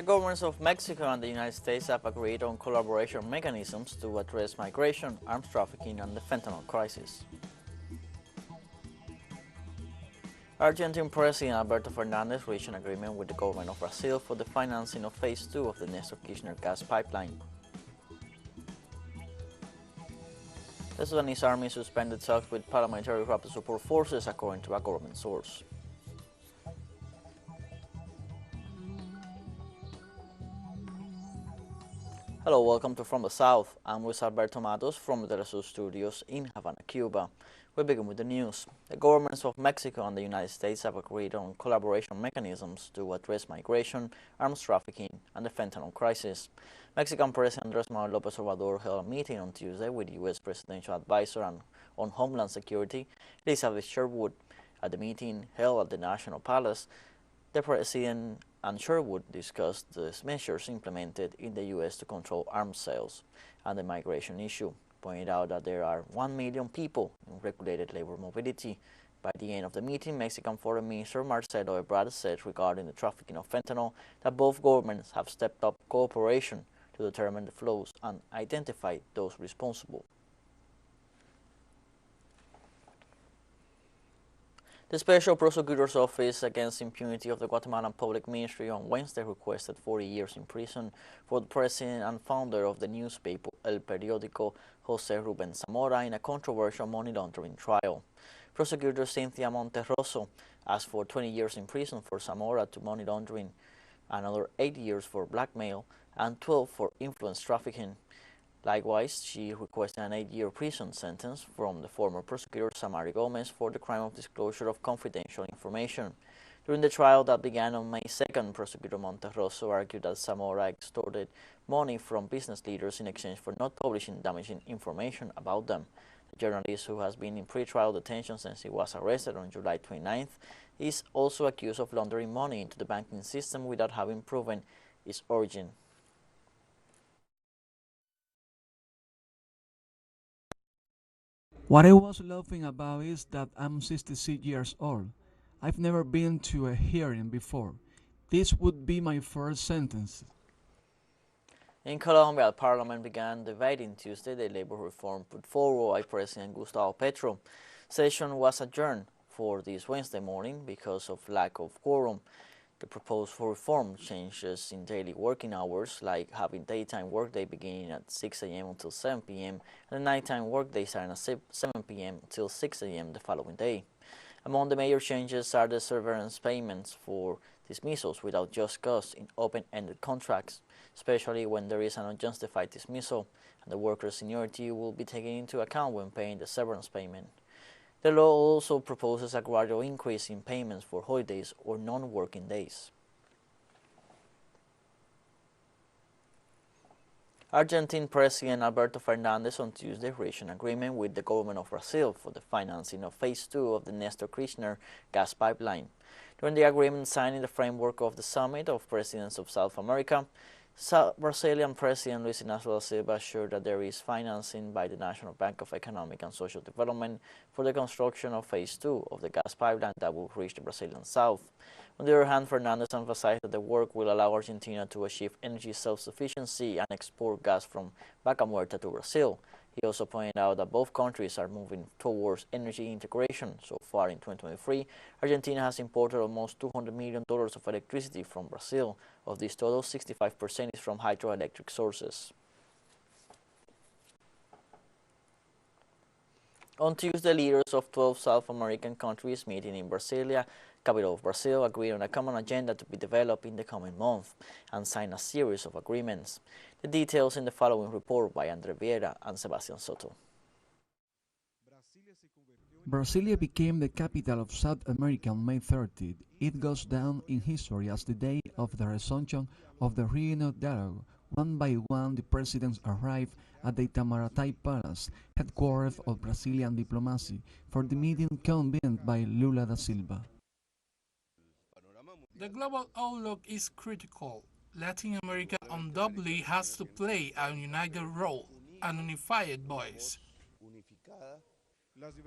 governments of Mexico and the United States have agreed on collaboration mechanisms to address migration, arms trafficking, and the fentanyl crisis. Argentine President Alberto Fernandez reached an agreement with the government of Brazil for the financing of Phase 2 of the Néstor Kirchner gas pipeline. The Sudanese army suspended talks with paramilitary rapid support forces, according to a government source. Hello, welcome to From the South. I'm Luis Alberto Matos from the teleSUR studios in Havana, Cuba. We begin with the news. The governments of Mexico and the United States have agreed on collaboration mechanisms to address migration, arms trafficking, and the fentanyl crisis. Mexican President Andrés Manuel López Obrador held a meeting on Tuesday with U.S. Presidential Advisor on Homeland Security, Elizabeth Sherwood. At the meeting held at the National Palace, the President and Sherwood discussed the measures implemented in the U.S. to control arms sales and the migration issue, pointing out that there are 1 million people in regulated labor mobility. By the end of the meeting, Mexican Foreign Minister Marcelo Ebrard said regarding the trafficking of fentanyl that both governments have stepped up cooperation to determine the flows and identify those responsible. The Special Prosecutor's Office Against Impunity of the Guatemalan Public Ministry on Wednesday requested 40 years in prison for the president and founder of the newspaper El Periódico, José Rubén Zamora, in a controversial money laundering trial. Prosecutor Cynthia Monterroso asked for 20 years in prison for Zamora to money laundering, another 8 years for blackmail, and 12 for influence trafficking. Likewise, she requested an 8-year prison sentence from the former prosecutor Samari Gomez for the crime of disclosure of confidential information. During the trial that began on May 2nd, Prosecutor Monterroso argued that Zamora extorted money from business leaders in exchange for not publishing damaging information about them. The journalist, who has been in pre-trial detention since he was arrested on July 29th, is also accused of laundering money into the banking system without having proven its origin. What I was laughing about is that I'm 66 years old. I've never been to a hearing before. This would be my first sentence. In Colombia, Parliament began debating Tuesday the labor reform put forward by President Gustavo Petro. Session was adjourned for this Wednesday morning because of lack of quorum. The proposed reform changes in daily working hours, like having daytime workday beginning at 6 a.m. until 7 p.m. and a nighttime workday starting at 7 p.m. until 6 a.m. the following day. Among the major changes are the severance payments for dismissals without just cause in open-ended contracts, especially when there is an unjustified dismissal, and the worker's seniority will be taken into account when paying the severance payment. The law also proposes a gradual increase in payments for holidays or non-working days. Argentine President Alberto Fernandez on Tuesday reached an agreement with the government of Brazil for the financing of Phase 2 of the Néstor Kirchner gas pipeline. During the agreement signed in the framework of the Summit of Presidents of South America, Brazilian President Luis Inácio da Silva assured that there is financing by the National Bank of Economic and Social Development for the construction of Phase 2 of the gas pipeline that will reach the Brazilian south. On the other hand, Fernandez emphasized that the work will allow Argentina to achieve energy self-sufficiency and export gas from Vaca Muerta to Brazil. He also pointed out that both countries are moving towards energy integration. So far in 2023, Argentina has imported almost $200 million of electricity from Brazil. Of this total, 65% is from hydroelectric sources. On Tuesday, leaders of 12 South American countries meeting in Brasilia, capital of Brazil, agreed on a common agenda to be developed in the coming month and signed a series of agreements. The details in the following report by Andre Vieira and Sebastian Soto. Brasilia became the capital of South America on May 30th. It goes down in history as the day of the resumption of the regional dialogue. One by one, the presidents arrived at the Itamarati Palace, headquarters of Brazilian diplomacy, for the meeting convened by Lula da Silva. The global outlook is critical. Latin America undoubtedly has to play a united role, an unified voice.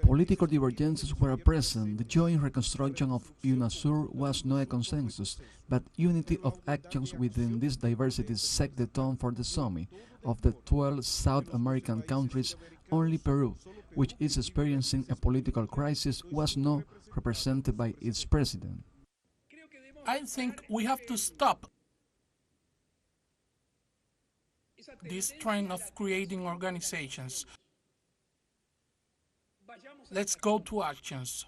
Political divergences were present. The joint reconstruction of UNASUR was not a consensus, but unity of actions within this diversity set the tone for the summit. Of the 12 South American countries, only Peru, which is experiencing a political crisis, was not represented by its president. I think we have to stop this trend of creating organizations. Let's go to actions.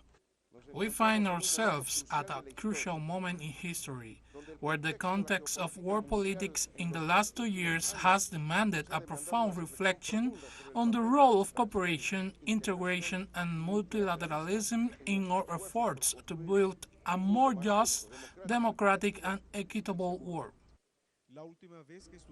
We find ourselves at a crucial moment in history, where the context of world politics in the last 2 years has demanded a profound reflection on the role of cooperation, integration, and multilateralism in our efforts to build a more just, democratic, and equitable world.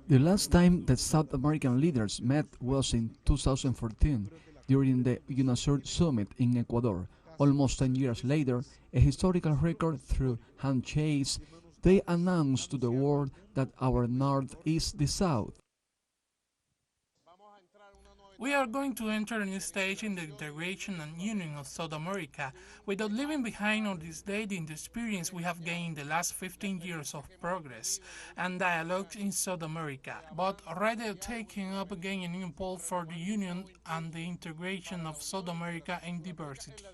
The last time that South American leaders met was in 2014 during the UNASUR summit in Ecuador. Almost 10 years later, a historical record through handshakes, they announced to the world that our North is the South. We are going to enter a new stage in the integration and union of South America without leaving behind or disdating the experience we have gained in the last 15 years of progress and dialogue in South America, but rather taking up again an impulse for the union and the integration of South America in diversity.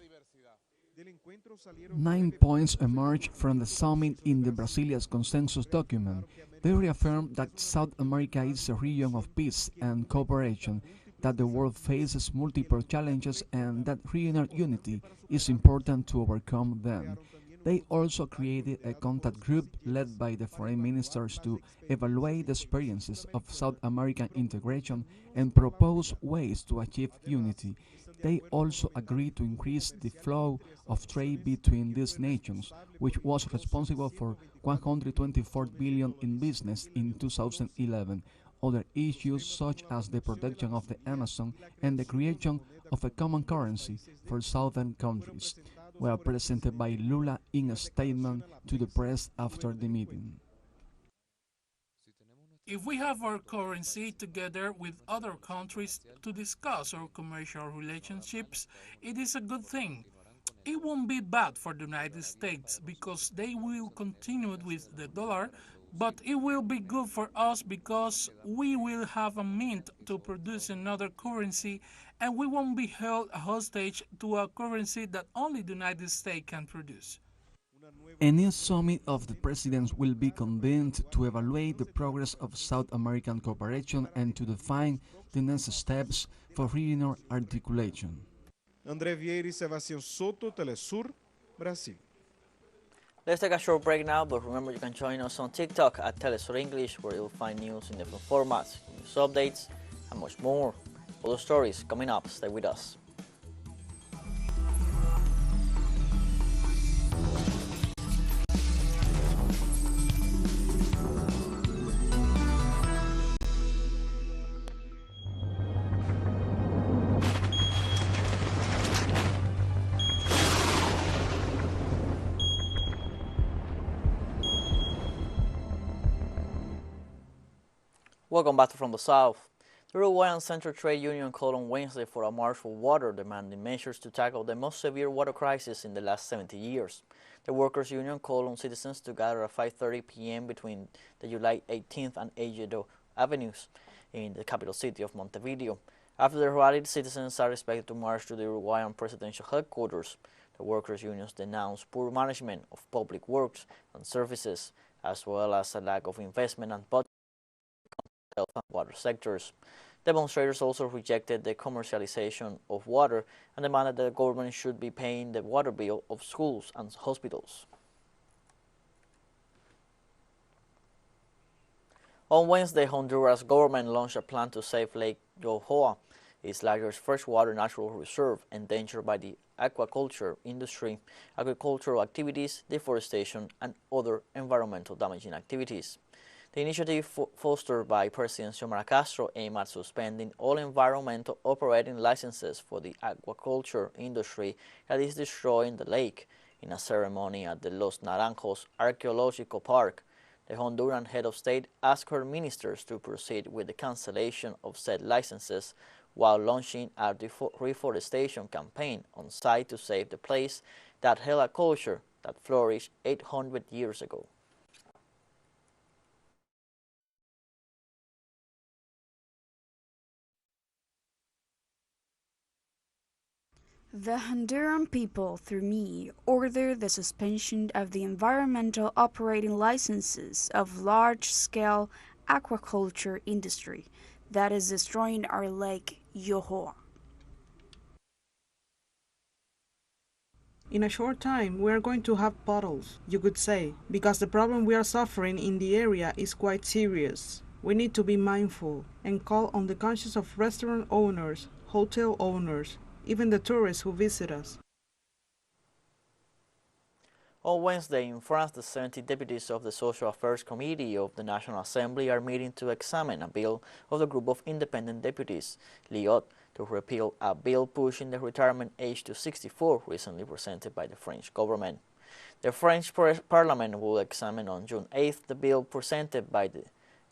9 points emerged from the summit in the Brazilia's consensus document. They reaffirmed that South America is a region of peace and cooperation, that the world faces multiple challenges and that regional unity is important to overcome them. They also created a contact group led by the foreign ministers to evaluate the experiences of South American integration and propose ways to achieve unity. They also agreed to increase the flow of trade between these nations, which was responsible for 124 billion in business in 2011. Other issues such as the protection of the Amazon and the creation of a common currency for southern countries were presented by Lula in a statement to the press after the meeting. If we have our currency together with other countries to discuss our commercial relationships, it is a good thing. It won't be bad for the United States because they will continue with the dollar, but it will be good for us because we will have a mint to produce another currency and we won't be held hostage to a currency that only the United States can produce. A new summit of the presidents will be convened to evaluate the progress of South American cooperation and to define the next steps for regional articulation. André Vieira e Sebastião Soto, teleSUR, Brasil. Let's take a short break now, but remember you can join us on TikTok at teleSUR English, where you'll find news in different formats, news updates, and much more. Other stories coming up. Stay with us. Welcome back to From the South. The Uruguayan Central Trade Union called on Wednesday for a march for water, demanding measures to tackle the most severe water crisis in the last 70 years. The Workers' Union called on citizens to gather at 5:30 p.m. between the July 18th and Ejido Avenues in the capital city of Montevideo. After the rally, citizens are expected to march to the Uruguayan presidential headquarters. The Workers' Unions denounced poor management of public works and services, as well as a lack of investment and budget health and water sectors. Demonstrators also rejected the commercialization of water and demanded that the government should be paying the water bill of schools and hospitals. On Wednesday, Honduras government launched a plan to save Lake Yohoa, its largest freshwater natural reserve, endangered by the aquaculture industry, agricultural activities, deforestation, and other environmental damaging activities. The initiative, fostered by President Xiomara Castro, aimed at suspending all environmental operating licenses for the aquaculture industry that is destroying the lake. In a ceremony at the Los Naranjos Archaeological Park, the Honduran head of state asked her ministers to proceed with the cancellation of said licenses while launching a reforestation campaign on site to save the place that held a culture that flourished 800 years ago. The Honduran people, through me, order the suspension of the environmental operating licenses of large-scale aquaculture industry that is destroying our lake Yohoa. In a short time, we are going to have puddles, you could say, because the problem we are suffering in the area is quite serious. We need to be mindful and call on the conscience of restaurant owners, hotel owners, even the tourists who visit us. On Wednesday in France, the 70 deputies of the Social Affairs Committee of the National Assembly are meeting to examine a bill of the group of independent deputies, LIOT, to repeal a bill pushing the retirement age to 64 recently presented by the French government. The French Parliament will examine on June 8th the bill presented by the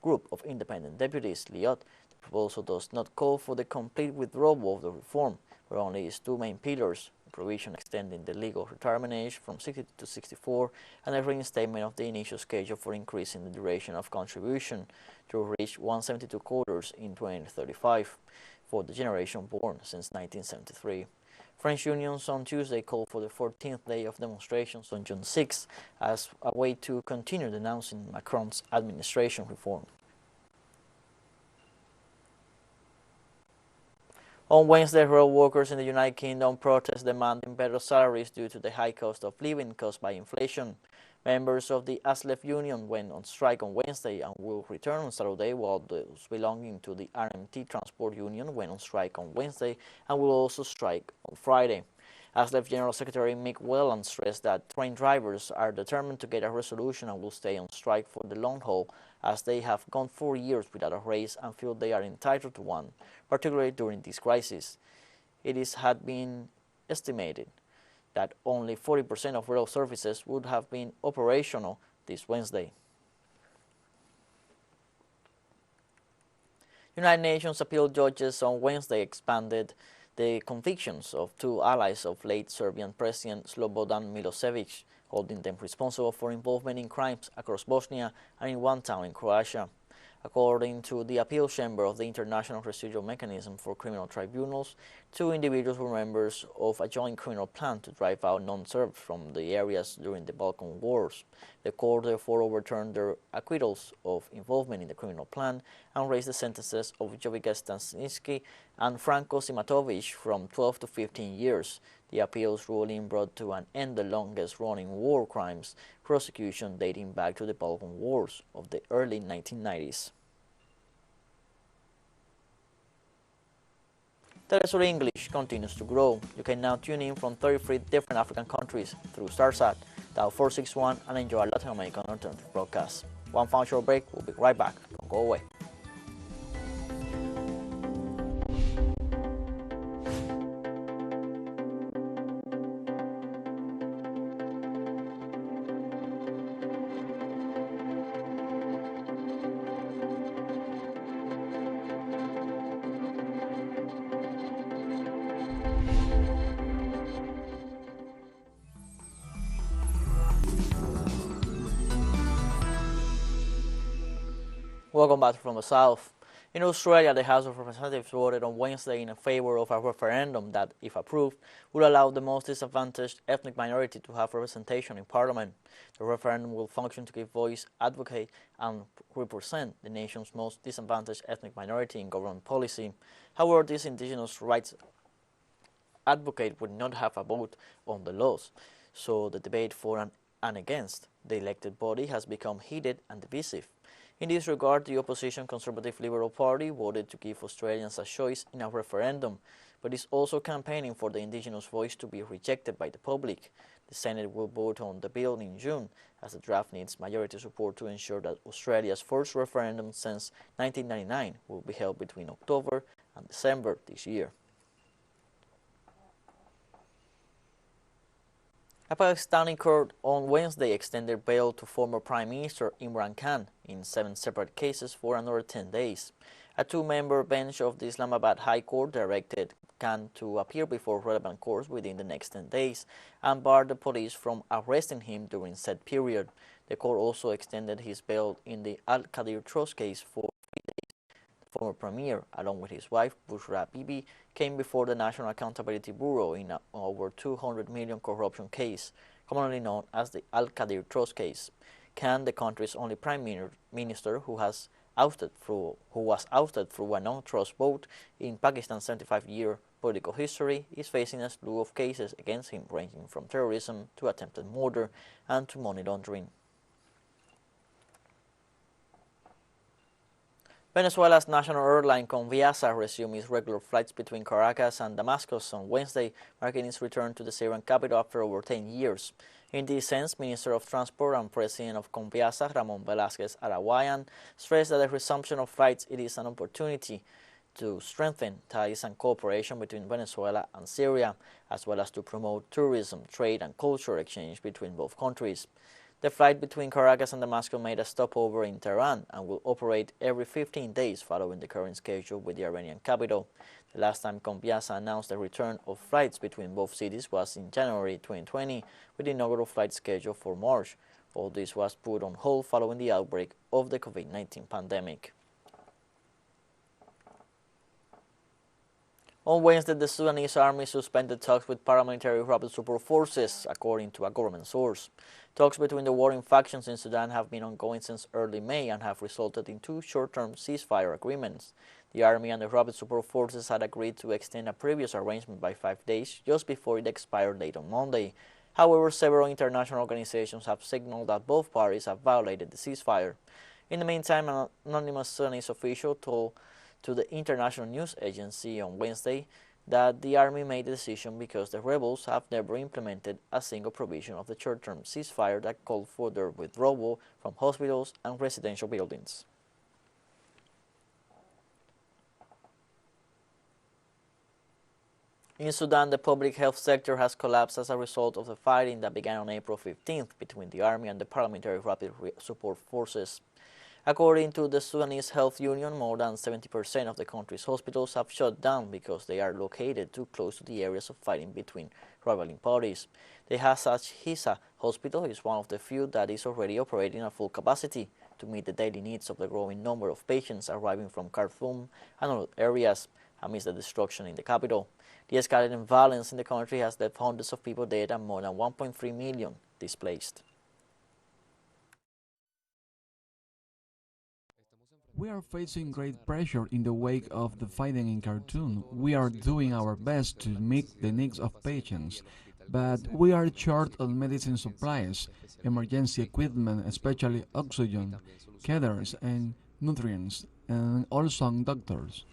group of independent deputies, LIOT. The proposal does not call for the complete withdrawal of the reform, but only its two main pillars: provision extending the legal retirement age from 60 to 64, and a reinstatement of the initial schedule for increasing the duration of contribution to reach 172 quarters in 2035 for the generation born since 1973. French unions on Tuesday called for the 14th day of demonstrations on June 6 as a way to continue denouncing Macron's administration reform. On Wednesday, rail workers in the United Kingdom protest demanding better salaries due to the high cost of living caused by inflation. Members of the ASLEF union went on strike on Wednesday and will return on Saturday, while those belonging to the RMT Transport Union went on strike on Wednesday and will also strike on Friday. ASLEF General Secretary Mick Whelan stressed that train drivers are determined to get a resolution and will stay on strike for the long haul, as they have gone 4 years without a raise and feel they are entitled to one, particularly during this crisis. Had been estimated that only 40% of rail services would have been operational this Wednesday. United Nations appeal judges on Wednesday expanded the convictions of two allies of late Serbian President Slobodan Milosevic, holding them responsible for involvement in crimes across Bosnia and in one town in Croatia. According to the appeal chamber of the International Residual Mechanism for Criminal Tribunals, two individuals were members of a joint criminal plan to drive out non-Serbs from the areas during the Balkan Wars. The court therefore overturned their acquittals of involvement in the criminal plan and raised the sentences of Jovica Stanisky and Franko Simatovic from 12 to 15 years. The appeals ruling brought to an end the longest-running war crimes prosecution dating back to the Balkan Wars of the early 1990s. teleSUR English continues to grow. You can now tune in from 33 different African countries through StarSat, dial 461, and enjoy Latin American alternative broadcasts. One final short break, we'll be right back. Don't go away. Welcome back from the South. In Australia, the House of Representatives voted on Wednesday in favor of a referendum that, if approved, would allow the most disadvantaged ethnic minority to have representation in Parliament. The referendum will function to give voice, advocate, and represent the nation's most disadvantaged ethnic minority in government policy. However, this Indigenous rights advocate would not have a vote on the laws, so the debate for and against the elected body has become heated and divisive. In this regard, the opposition Conservative Liberal Party voted to give Australians a choice in a referendum, but is also campaigning for the Indigenous voice to be rejected by the public. The Senate will vote on the bill in June, as the draft needs majority support to ensure that Australia's first referendum since 1999 will be held between October and December this year. A Pakistani court on Wednesday extended bail to former Prime Minister Imran Khan in 7 separate cases for another 10 days. A two-member bench of the Islamabad High Court directed Khan to appear before relevant courts within the next 10 days and barred the police from arresting him during said period. The court also extended his bail in the Al-Qadir Trust case for 3 days. The former premier, along with his wife, Bushra Bibi, came before the National Accountability Bureau in an over 200 million corruption case, commonly known as the Al-Qadir Trust case. Khan, the country's only prime minister who was ousted through a non-trust vote in Pakistan's 75-year political history, is facing a slew of cases against him ranging from terrorism to attempted murder and to money laundering. Venezuela's national airline Conviasa resumed its regular flights between Caracas and Damascus on Wednesday, marking its return to the Syrian capital after over 10 years. In this sense, Minister of Transport and President of Conviasa, Ramon Velázquez Araguayan, stressed that the resumption of flights it is an opportunity to strengthen ties and cooperation between Venezuela and Syria, as well as to promote tourism, trade and cultural exchange between both countries. The flight between Caracas and Damascus made a stopover in Tehran and will operate every 15 days following the current schedule with the Iranian capital. The last time Conviasa announced the return of flights between both cities was in January 2020, with the inaugural flight scheduled for March. All this was put on hold following the outbreak of the COVID-19 pandemic. On Wednesday, the Sudanese army suspended talks with paramilitary rapid support forces, according to a government source. Talks between the warring factions in Sudan have been ongoing since early May and have resulted in two short-term ceasefire agreements. The army and the rapid support forces had agreed to extend a previous arrangement by 5 days just before it expired late on Monday. However, several international organizations have signaled that both parties have violated the ceasefire. In the meantime, an anonymous Sudanese official told to the international news agency on Wednesday that the army made the decision because the rebels have never implemented a single provision of the short-term ceasefire that called for their withdrawal from hospitals and residential buildings. In Sudan, the public health sector has collapsed as a result of the fighting that began on April 15th between the army and the paramilitary rapid support forces. According to the Sudanese Health Union, more than 70% of the country's hospitals have shut down because they are located too close to the areas of fighting between rivaling parties. The Hisa hospital is one of the few that is already operating at full capacity to meet the daily needs of the growing number of patients arriving from Khartoum and other areas amidst the destruction in the capital. The escalating violence in the country has left hundreds of people dead and more than 1.3 million displaced. We are facing great pressure in the wake of the fighting in Khartoum. We are doing our best to meet the needs of patients, but we are short on medicine supplies, emergency equipment, especially oxygen, catheters and nutrients, and also on doctors.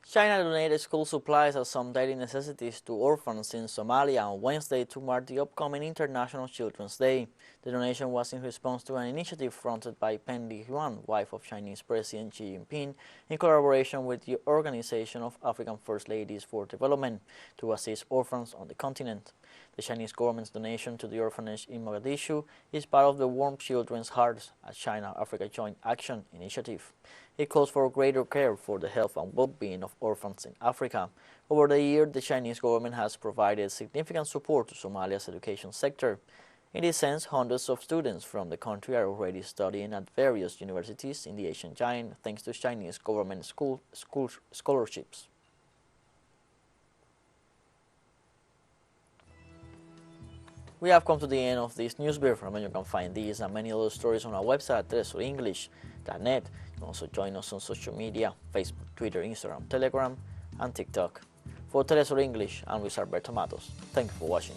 China donated school supplies and some daily necessities to orphans in Somalia on Wednesday to mark the upcoming International Children's Day. The donation was in response to an initiative fronted by Pen Liyuan, wife of Chinese President Xi Jinping, in collaboration with the Organization of African First Ladies for Development, to assist orphans on the continent. The Chinese government's donation to the orphanage in Mogadishu is part of the Warm Children's Hearts, a China-Africa Joint Action initiative. It calls for greater care for the health and well-being of orphans in Africa. Over the year, the Chinese government has provided significant support to Somalia's education sector. In this sense, hundreds of students from the country are already studying at various universities in the Asian giant thanks to Chinese government school scholarships. We have come to the end of this news brief. Remember, you can find these and many other stories on our website at telesurenglish.net. You can also join us on social media: Facebook, Twitter, Instagram, Telegram, and TikTok. For TeleSUR English, I'm Luis Alberto Matos. Thank you for watching.